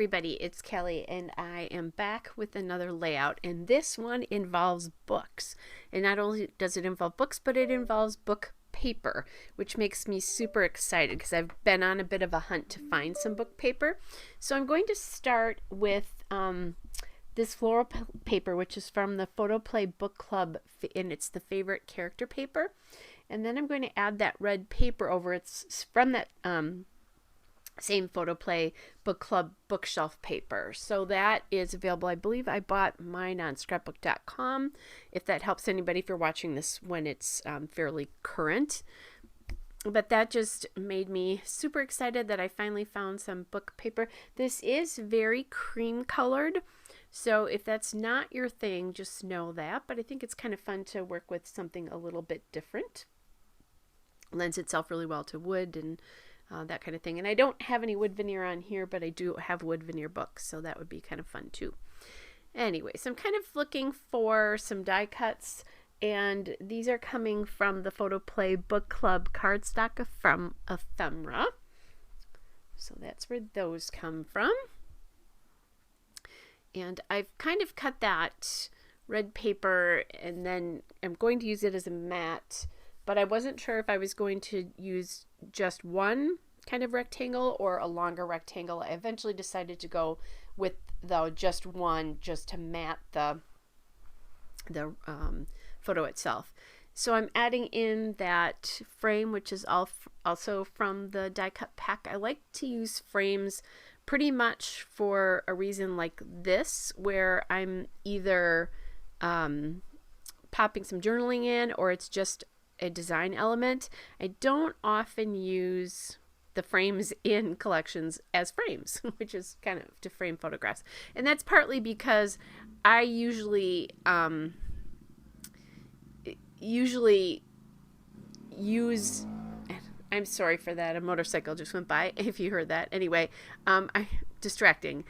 everybody, it's Kelly and I am back with another layout, and this one involves books. And not only does it involve books, but it involves book paper, which makes me super excited because I've been on a bit of a hunt to find some book paper. So I'm going to start with this floral paper, which is from the Photo Play Book Club, and it's the favorite character paper. And then I'm going to add that red paper over. It's from that same Photo Play Book Club bookshelf paper. So that is available. I believe I bought mine on Scrapbook.com, if that helps anybody, if you're watching this when it's fairly current. But that just made me super excited that I finally found some book paper. This is very cream colored, so if that's not your thing, just know that. But I think it's kind of fun to work with something a little bit different. It lends itself really well to wood and that kind of thing. And I don't have any wood veneer on here, but I do have wood veneer books, so that would be kind of fun too. Anyway, so I'm kind of looking for some die cuts, and these are coming from the Photo Play Book Club cardstock from Ephemera. So that's where those come from. And I've kind of cut that red paper, and then I'm going to use it as a mat, but I wasn't sure if I was going to use just one kind of rectangle or a longer rectangle. I eventually decided to go with just one, just to mat the photo itself. So I'm adding in that frame, which is also from the die cut pack. I like to use frames pretty much for a reason like this, where I'm either popping some journaling in, or it's just a design element. I don't often use the frames in collections as frames, which is kind of to frame photographs. And that's partly because I usually use, I'm sorry for that, a motorcycle just went by if you heard that. Anyway, distracting.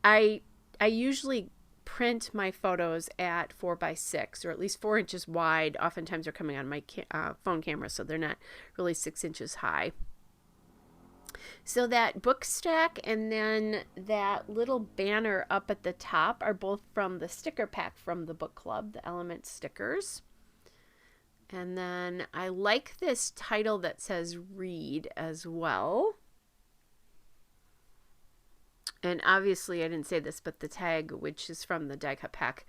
I usually print my photos at 4x6, or at least 4 inches wide. Oftentimes they're coming on my phone camera, so they're not really 6 inches high. So that book stack and then that little banner up at the top are both from the sticker pack from the book club, the Element stickers. And then I like this title that says read as well. And obviously I didn't say this, but the tag, which is from the die cut pack,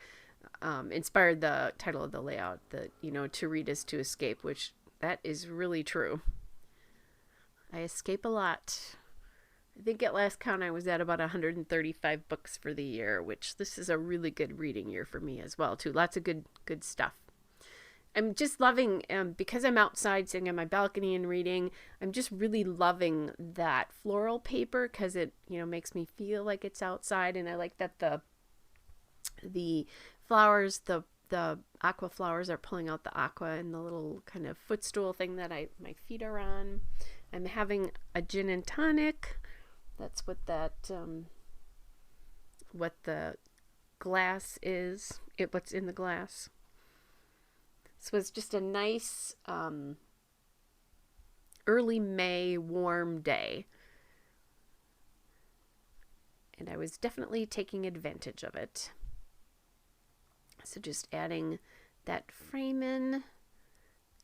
inspired the title of the layout, that, to read is to escape, which that is really true. I escape a lot. I think at last count I was at about 135 books for the year, which this is a really good reading year for me as well too. Lots of good stuff. I'm just loving, because I'm outside sitting on my balcony and reading, I'm just really loving that floral paper, because it, makes me feel like it's outside. And I like that the flowers, the aqua flowers are pulling out the aqua in the little kind of footstool thing that my feet are on. I'm having a gin and tonic. That's what what the glass is, what's in the glass. So it's just a nice early May warm day. And I was definitely taking advantage of it. So just adding that frame in,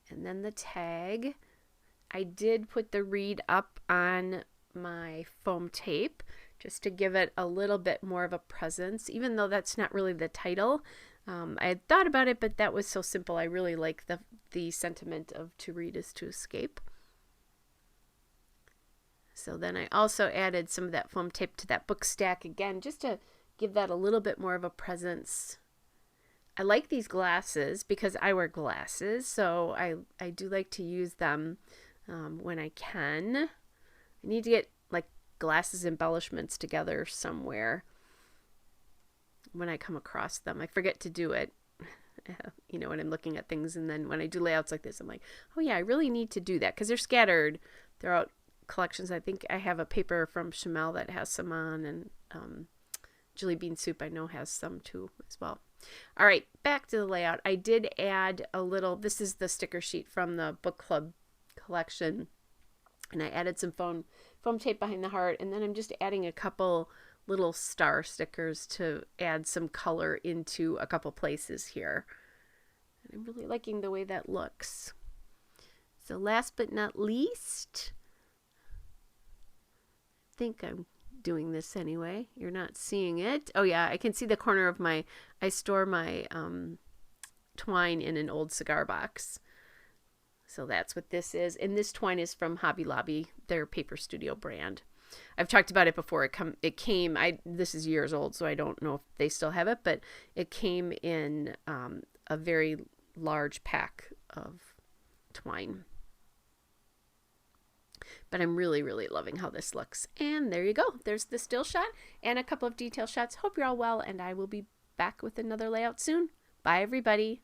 and then the tag. I did put the read up on my foam tape just to give it a little bit more of a presence, even though that's not really the title. I had thought about it, but that was so simple. I really like the sentiment of to read is to escape. So then I also added some of that foam tape to that book stack again, just to give that a little bit more of a presence. I like these glasses because I wear glasses, so I do like to use them when I can. I need to get like glasses embellishments together somewhere when I come across them. I forget to do it, when I'm looking at things, and then when I do layouts like this, I'm like, oh yeah, I really need to do that, because they're scattered throughout collections. I think I have a paper from Chamel that has some on, and Jelly Bean Soup I know has some too as well. All right, back to the layout. I did add a little, this is the sticker sheet from the book club collection, and I added some foam tape behind the heart, and then I'm just adding a couple little star stickers to add some color into a couple places here. I'm really liking the way that looks. So last but not least, I think I'm doing this anyway. You're not seeing it. Oh yeah, I can see the corner of I store my twine in an old cigar box. So that's what this is. And this twine is from Hobby Lobby, their Paper Studio brand. I've talked about it before. This is years old, so I don't know if they still have it, but it came in a very large pack of twine. But I'm really, really loving how this looks. And there you go. There's the still shot and a couple of detail shots. Hope you're all well, and I will be back with another layout soon. Bye, everybody.